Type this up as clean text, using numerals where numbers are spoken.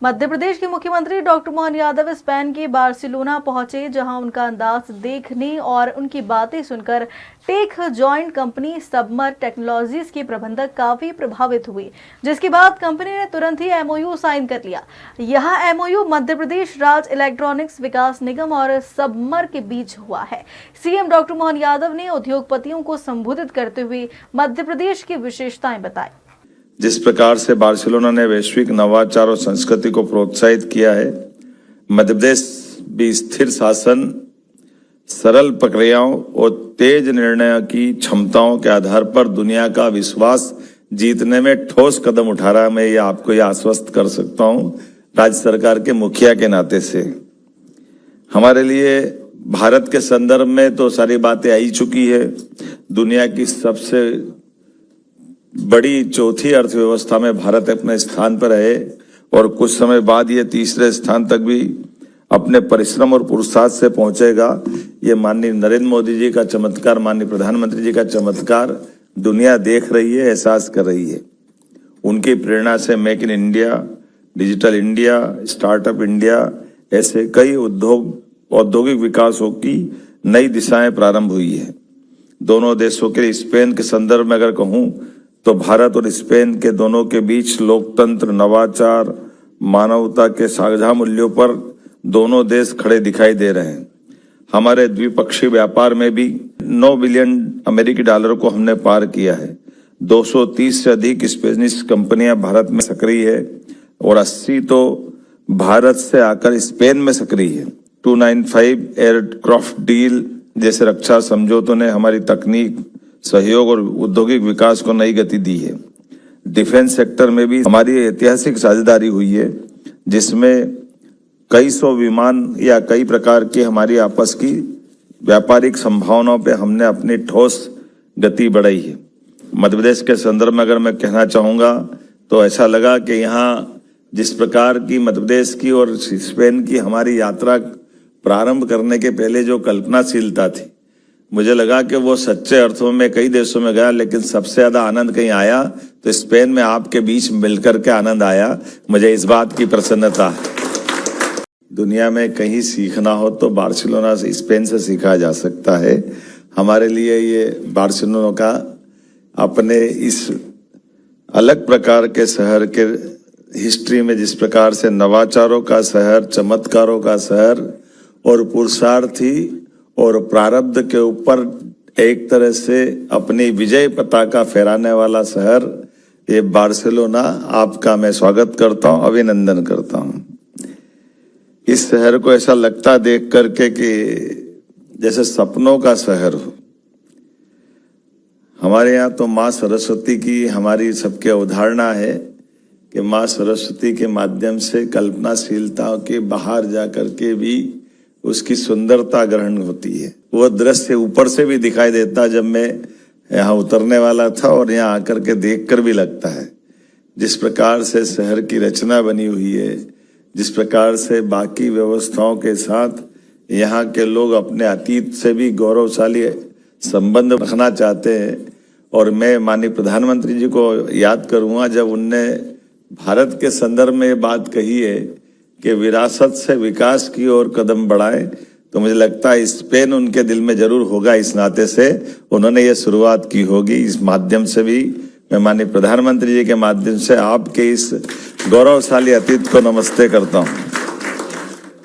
मध्य प्रदेश के मुख्यमंत्री doctor Mohan Yadav Spain के बार्सिलोना पहुंचे, जहां उनका अंदाज देखने और उनकी बातें सुनकर टेक जॉइंट कंपनी सबमर टेक्नोलॉजीज के प्रबंधक काफी प्रभावित हुए, जिसके बाद कंपनी ने तुरंत ही एमओयू साइन कर लिया। यह एमओयू मध्य प्रदेश राज्य इलेक्ट्रॉनिक्स विकास निगम और सबमर के बीच हुआ है। सीएम डॉक्टर मोहन यादव ने उद्योगपतियों को संबोधित करते हुए मध्य प्रदेश की विशेषताएं बताई। जिस प्रकार से बार्सिलोना ने वैश्विक नवाचार और संस्कृति को प्रोत्साहित किया है, मध्य प्रदेश भी स्थिर शासन, सरल प्रक्रियाओं और तेज निर्णय की क्षमताओं के आधार पर दुनिया का विश्वास जीतने में ठोस कदम उठा रहा है। मैं ये आपको ये आश्वस्त कर सकता हूं राज्य सरकार के मुखिया के नाते से। हमारे लिए भारत के संदर्भ में तो सारी बातें आई चुकी है। दुनिया की सबसे बड़ी चौथी अर्थव्यवस्था में भारत अपने स्थान पर है और कुछ समय बाद ये तीसरे स्थान तक भी अपने परिश्रम और पुरुषार्थ से पहुंचेगा। ये माननीय नरेंद्र मोदी जी का चमत्कार, माननीय प्रधानमंत्री जी का चमत्कार दुनिया देख रही है, एहसास कर रही है। उनकी प्रेरणा से make in India, digital India, startup India, ऐसे कई औद्योगिक विकासों की नई दिशाएं प्रारंभ हुई है। दोनों देशों के स्पेन के संदर्भ में अगर कहूं तो भारत और स्पेन के दोनों के बीच लोकतंत्र, नवाचार, मानवता के साझा मूल्यों पर दोनों देश खड़े दिखाई दे रहे हैं। हमारे द्विपक्षीय व्यापार में भी 9 बिलियन अमेरिकी डॉलर को हमने पार किया है। 230 से अधिक स्पेनिश कंपनियां भारत में सक्रिय है और 80 तो भारत से आकर स्पेन में सक्रिय है। 295 एयरक्राफ्ट डील जैसे रक्षा समझौतों ने हमारी तकनीक, सहयोग और औद्योगिक विकास को नई गति दी है। डिफेंस सेक्टर में भी हमारी ऐतिहासिक साझेदारी हुई है, जिसमें कई सौ विमान या कई प्रकार की हमारी आपस की व्यापारिक संभावनाओं पे हमने अपनी ठोस गति बढ़ाई है। मध्य प्रदेश के संदर्भ में अगर मैं कहना चाहूँगा तो ऐसा लगा कि यहाँ जिस प्रकार की मध्य प्रदेश की और स्पेन की हमारी यात्रा प्रारंभ करने के पहले जो कल्पनाशीलता थी, मुझे लगा कि वो सच्चे अर्थों में कई देशों में गया, लेकिन सबसे ज्यादा आनंद कहीं आया तो स्पेन में आपके बीच मिलकर के आनंद आया। मुझे इस बात की प्रसन्नता है। दुनिया में कहीं सीखना हो तो बार्सिलोना से, स्पेन से सीखा जा सकता है। हमारे लिए ये बार्सिलोना का अपने इस अलग प्रकार के शहर के हिस्ट्री में जिस प्रकार से नवाचारों का शहर, चमत्कारों का शहर और पुरुषार्थी और प्रारब्ध के ऊपर एक तरह से अपनी विजय पताका फहराने वाला शहर, ये बार्सिलोना आपका मैं स्वागत करता हूं, अभिनंदन करता हूं। इस शहर को ऐसा लगता देख करके कि जैसे सपनों का शहर हो। हमारे यहाँ तो माँ सरस्वती की हमारी सबके अवधारणा है कि माँ सरस्वती के माध्यम से कल्पनाशीलता के बाहर जा करके भी उसकी सुंदरता ग्रहण होती है। वो दृश्य ऊपर से भी दिखाई देता जब मैं यहाँ उतरने वाला था और यहाँ आकर के देखकर भी लगता है जिस प्रकार से शहर की रचना बनी हुई है, जिस प्रकार से बाकी व्यवस्थाओं के साथ यहाँ के लोग अपने अतीत से भी गौरवशाली संबंध रखना चाहते हैं। और मैं माननीय प्रधानमंत्री जी को याद करूँगा जब उनने भारत के संदर्भ में ये बात कही है कि विरासत से विकास की ओर कदम बढ़ाएं, तो मुझे लगता है स्पेन उनके दिल में जरूर होगा। इस नाते से उन्होंने ये शुरुआत की होगी। इस माध्यम से भी मैं माननीय प्रधानमंत्री जी के माध्यम से आपके इस गौरवशाली अतीत को नमस्ते करता हूं।